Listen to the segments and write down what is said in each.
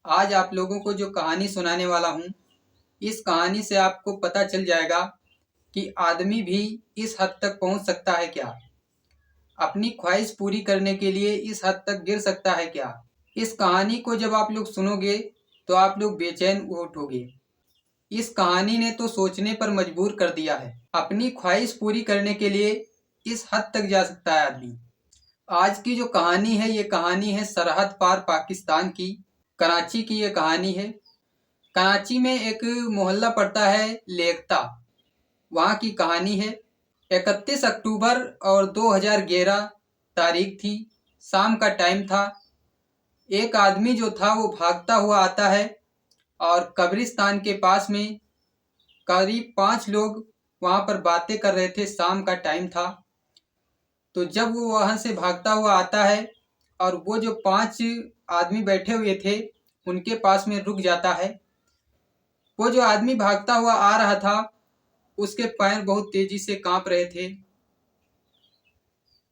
आज आप लोगों को जो कहानी सुनाने वाला हूँ, इस कहानी से आपको पता चल जाएगा कि आदमी भी इस हद तक पहुँच सकता है क्या? अपनी ख्वाहिश पूरी करने के लिए इस हद तक गिर सकता है क्या? इस कहानी को जब आप लोग सुनोगे तो आप लोग बेचैन उठोगे। इस कहानी ने तो सोचने पर मजबूर कर दिया है। अपनी ख्वाहिश पूरी करने के लिए इस हद तक जा सकता है आदमी। आज की जो कहानी है, ये कहानी है सरहद पार पाकिस्तान की, कराची की ये कहानी है। कराची में एक मोहल्ला पड़ता है लेकता, वहाँ की कहानी है। 31 अक्टूबर और 2011 तारीख थी, शाम का टाइम था। एक आदमी जो था वो भागता हुआ आता है और कब्रिस्तान के पास में करीब 5 लोग वहाँ पर बातें कर रहे थे। शाम का टाइम था। तो जब वो वहाँ से भागता हुआ आता है और वो जो 5 आदमी बैठे हुए थे उनके पास में रुक जाता है। वो जो आदमी भागता हुआ आ रहा था, उसके पैर बहुत तेजी से कांप रहे थे।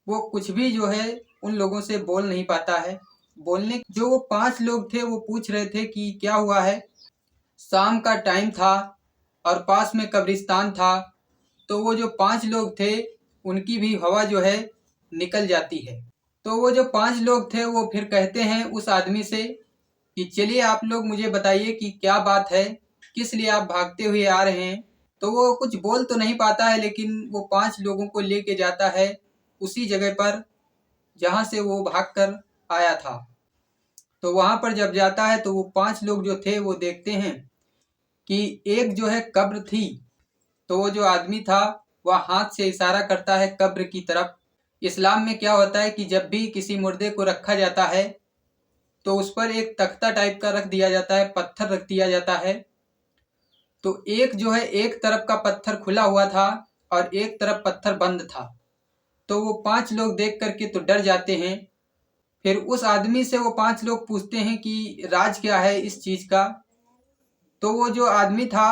वो कुछ भी जो है उन लोगों से बोल नहीं पाता है। बोलने जो वो 5 लोग थे वो पूछ रहे थे कि क्या हुआ है। शाम का टाइम था और पास में कब्रिस्तान था, तो वो जो 5 लोग थे उनकी भी हवा जो है निकल जाती है। तो वो जो 5 लोग थे वो फिर कहते हैं उस आदमी से कि चलिए आप लोग मुझे बताइए कि क्या बात है, किस लिए आप भागते हुए आ रहे हैं। तो वो कुछ बोल तो नहीं पाता है, लेकिन वो 5 लोगों को लेके जाता है उसी जगह पर जहाँ से वो भागकर आया था। तो वहाँ पर जब जाता है तो वो 5 लोग जो थे वो देखते हैं कि एक जो है कब्र थी। तो वो जो आदमी था वह हाथ से इशारा करता है कब्र की तरफ। इस्लाम में क्या होता है कि जब भी किसी मुर्दे को रखा जाता है तो उस पर एक तख्ता टाइप का रख दिया जाता है, पत्थर रख दिया जाता है। तो एक जो है एक तरफ का पत्थर खुला हुआ था और एक तरफ पत्थर बंद था। तो वो 5 लोग देख करके तो डर जाते हैं। फिर उस आदमी से वो 5 लोग पूछते हैं कि राज क्या है इस चीज का। तो वो जो आदमी था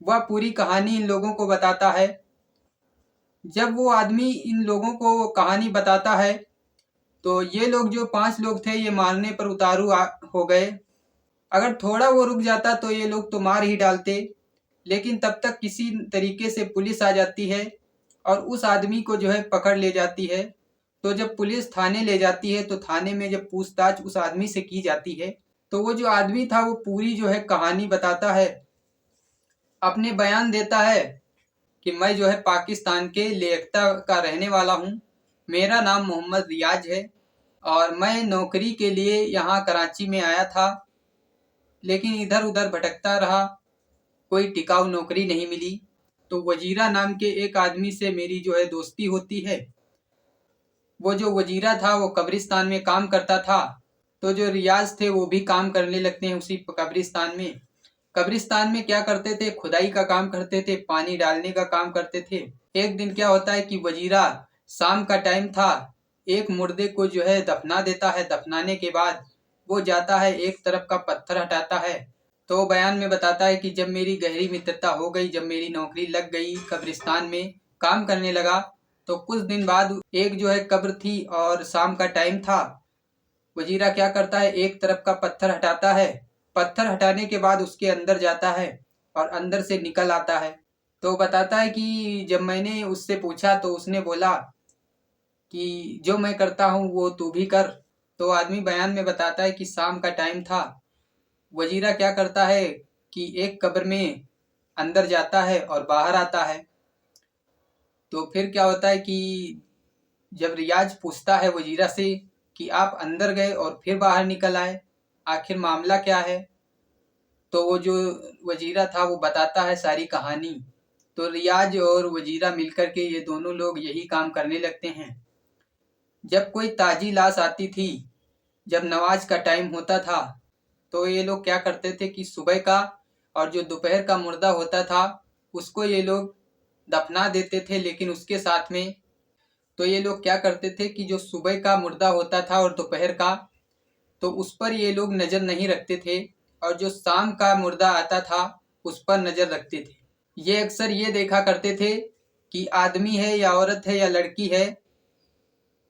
वह पूरी कहानी इन लोगों को बताता है। जब वो आदमी इन लोगों को कहानी बताता है तो ये लोग जो 5 लोग थे ये मारने पर उतारू हो गए। अगर थोड़ा वो रुक जाता तो ये लोग तो मार ही डालते, लेकिन तब तक किसी तरीके से पुलिस आ जाती है और उस आदमी को जो है पकड़ ले जाती है। तो जब पुलिस थाने ले जाती है तो थाने में जब पूछताछ उस आदमी से की जाती है तो वो जो आदमी था वो पूरी जो है कहानी बताता है, अपने बयान देता है कि मैं जो है पाकिस्तान के लेकता का रहने वाला हूँ। मेरा नाम मोहम्मद रियाज है और मैं नौकरी के लिए यहाँ कराची में आया था, लेकिन इधर उधर भटकता रहा, कोई टिकाऊ नौकरी नहीं मिली। तो वजीरा नाम के एक आदमी से मेरी जो है दोस्ती होती है। वो जो वजीरा था वो कब्रिस्तान में काम करता था, तो जो रियाज थे वो भी काम करने लगते हैं उसी कब्रिस्तान में। कब्रिस्तान में क्या करते थे, खुदाई का काम करते थे, पानी डालने का काम करते थे। एक दिन क्या होता है कि वजीरा, शाम का टाइम था, एक मुर्दे को जो है दफना देता है। दफनाने के बाद वो जाता है एक तरफ का पत्थर हटाता है। तो बयान में बताता है कि जब मेरी गहरी मित्रता हो गई, जब मेरी नौकरी लग गई, कब्रिस्तान में काम करने लगा, तो कुछ दिन बाद एक जो है कब्र थी और शाम का टाइम था। वजीरा क्या करता है, एक तरफ का पत्थर हटाता है। पत्थर हटाने के बाद उसके अंदर जाता है और अंदर से निकल आता है। तो बताता है कि जब मैंने उससे पूछा तो उसने बोला कि जो मैं करता हूँ वो तू भी कर। तो आदमी बयान में बताता है कि शाम का टाइम था। वजीरा क्या करता है कि एक कब्र में अंदर जाता है और बाहर आता है। तो फिर क्या होता है कि जब रियाज पूछता है वजीरा से कि आप अंदर गए और फिर बाहर निकल आए, आखिर मामला क्या है। तो वो जो वजीरा था वो बताता है सारी कहानी। तो रियाज और वजीरा मिलकर के ये दोनों लोग यही काम करने लगते हैं। जब कोई ताजी लाश आती थी, जब नमाज का टाइम होता था, तो ये लोग क्या करते थे कि सुबह का और जो दोपहर का मुर्दा होता था उसको ये लोग दफना देते थे। लेकिन उसके साथ में तो ये लोग क्या करते थे कि जो सुबह का मुर्दा होता था और दोपहर का, तो उस पर ये लोग नज़र नहीं रखते थे, और जो शाम का मुर्दा आता था उस पर नज़र रखते थे। ये अक्सर ये देखा करते थे कि आदमी है या औरत है या लड़की है,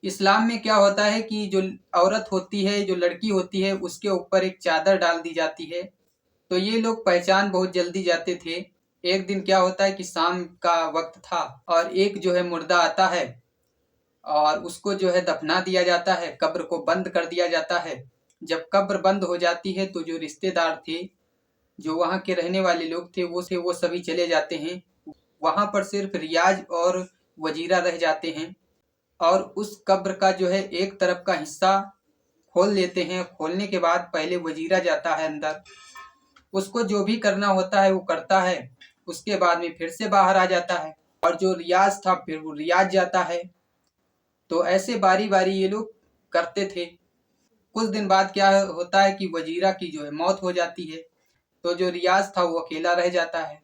इस्लाम में क्या होता है कि जो औरत होती है, जो लड़की होती है, उसके ऊपर एक चादर डाल दी जाती है। तो ये लोग पहचान बहुत जल्दी जाते थे। एक दिन क्या होता है कि शाम का वक्त था और एक जो है मुर्दा आता है और उसको जो है दफना दिया जाता है, कब्र को बंद कर दिया जाता है। जब कब्र बंद हो जाती है तो जो रिश्तेदार थे, जो वहाँ के रहने वाले लोग थे, वो सभी चले जाते हैं। वहाँ पर सिर्फ रियाज और वजीरा रह जाते हैं और उस कब्र का जो है एक तरफ का हिस्सा खोल लेते हैं। खोलने के बाद पहले वजीरा जाता है अंदर, उसको जो भी करना होता है वो करता है। उसके बाद में फिर से बाहर आ जाता है और जो रियाज था फिर वो रियाज जाता है। तो ऐसे बारी बारी ये लोग करते थे। कुछ दिन बाद क्या होता है कि वजीरा की जो है मौत हो जाती है। तो जो रियाज था वो अकेला रह जाता है।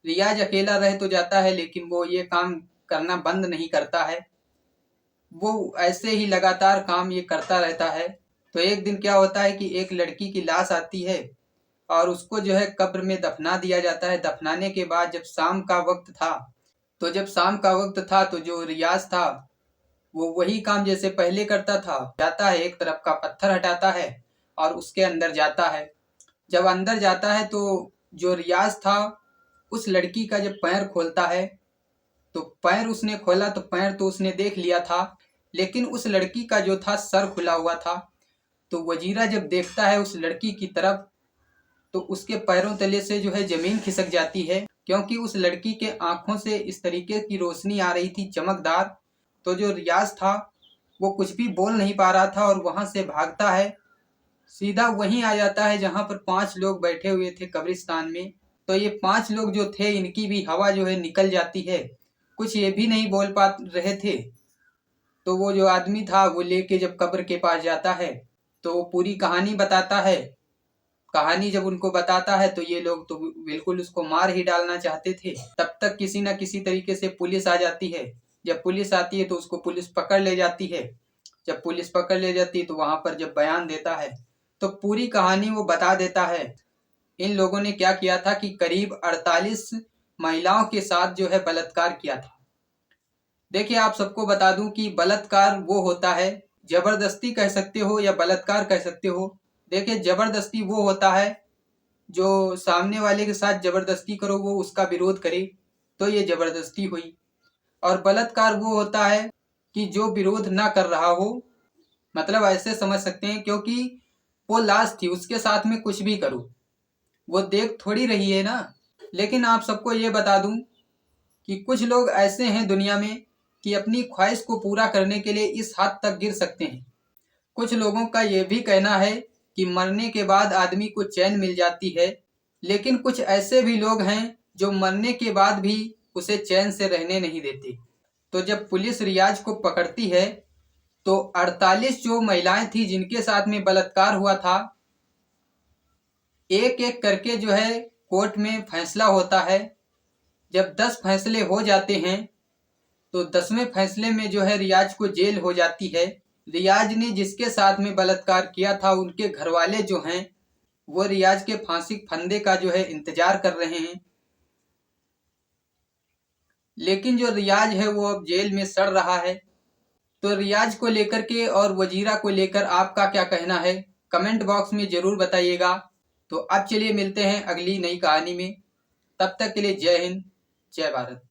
रियाज अकेला रह तो जाता है लेकिन वो ये काम करना बंद नहीं करता है। वो ऐसे ही लगातार काम ये करता रहता है। तो एक दिन क्या होता है कि एक लड़की की लाश आती है और उसको जो है कब्र में दफना दिया जाता है। दफनाने के बाद जब शाम का वक्त था, तो जो रियाज था वो वही काम जैसे पहले करता था। जाता है, एक तरफ का पत्थर हटाता है और उसके अंदर जाता है। जब अंदर जाता है तो जो रियाज था उस लड़की का जब पैर खोलता है, तो पैर उसने खोला तो पैर तो उसने देख लिया था, लेकिन उस लड़की का जो था सर खुला हुआ था। तो वजीरा जब देखता है उस लड़की की तरफ, तो उसके पैरों तले से जो है जमीन खिसक जाती है, क्योंकि उस लड़की के आंखों से इस तरीके की रोशनी आ रही थी, चमकदार। तो जो रियाज था वो कुछ भी बोल नहीं पा रहा था और वहां से भागता है, सीधा वहीं आ जाता है जहां पर 5 लोग बैठे हुए थे कब्रिस्तान में। तो ये 5 लोग जो थे, इनकी भी हवा जो है निकल जाती है, कुछ ये भी नहीं बोल पा रहे थे। तो वो जो आदमी था वो लेके जब कब्र के पास जाता है तो वो पूरी कहानी बताता है। कहानी जब उनको बताता है तो ये लोग तो बिल्कुल उसको मार ही डालना चाहते थे। तब तक किसी न किसी तरीके से पुलिस आ जाती है। जब पुलिस आती है तो उसको पुलिस पकड़ ले जाती है। जब पुलिस पकड़ ले जाती है तो वहां पर जब बयान देता है तो पूरी कहानी वो बता देता है। इन लोगों ने क्या किया था कि करीब 48 महिलाओं के साथ जो है बलात्कार किया था। देखिए, आप सबको बता दूं कि बलात्कार वो होता है, जबरदस्ती कह सकते हो या बलात्कार कह सकते हो। देखिए, जबरदस्ती वो होता है जो सामने वाले के साथ जबरदस्ती करो, वो उसका विरोध करे, तो ये जबरदस्ती हुई। और बलात्कार वो होता है कि जो विरोध ना कर रहा हो, मतलब ऐसे समझ सकते हैं, क्योंकि वो लाश थी, उसके साथ में कुछ भी करो, वो देख थोड़ी रही है ना। लेकिन आप सबको ये बता दूं कि कुछ लोग ऐसे हैं दुनिया में कि अपनी ख्वाहिश को पूरा करने के लिए इस हद तक गिर सकते हैं। कुछ लोगों का यह भी कहना है कि मरने के बाद आदमी को चैन मिल जाती है, लेकिन कुछ ऐसे भी लोग हैं जो मरने के बाद भी उसे चैन से रहने नहीं देते। तो जब पुलिस रियाज को पकड़ती है तो 48 जो महिलाएं थी जिनके साथ में बलात्कार हुआ था, एक एक करके जो है कोर्ट में फैसला होता है। जब 10 फैसले हो जाते हैं तो 10वें फैसले में जो है रियाज को जेल हो जाती है। रियाज ने जिसके साथ में बलात्कार किया था, उनके घर वाले जो हैं वो रियाज के फांसी फंदे का जो है इंतजार कर रहे हैं। लेकिन जो रियाज है वो अब जेल में सड़ रहा है। तो रियाज को लेकर के और वजीरा को लेकर आपका क्या कहना है, कमेंट बॉक्स में जरूर बताइएगा। तो अब चलिए मिलते हैं अगली नई कहानी में। तब तक के लिए जय हिंद, जय भारत।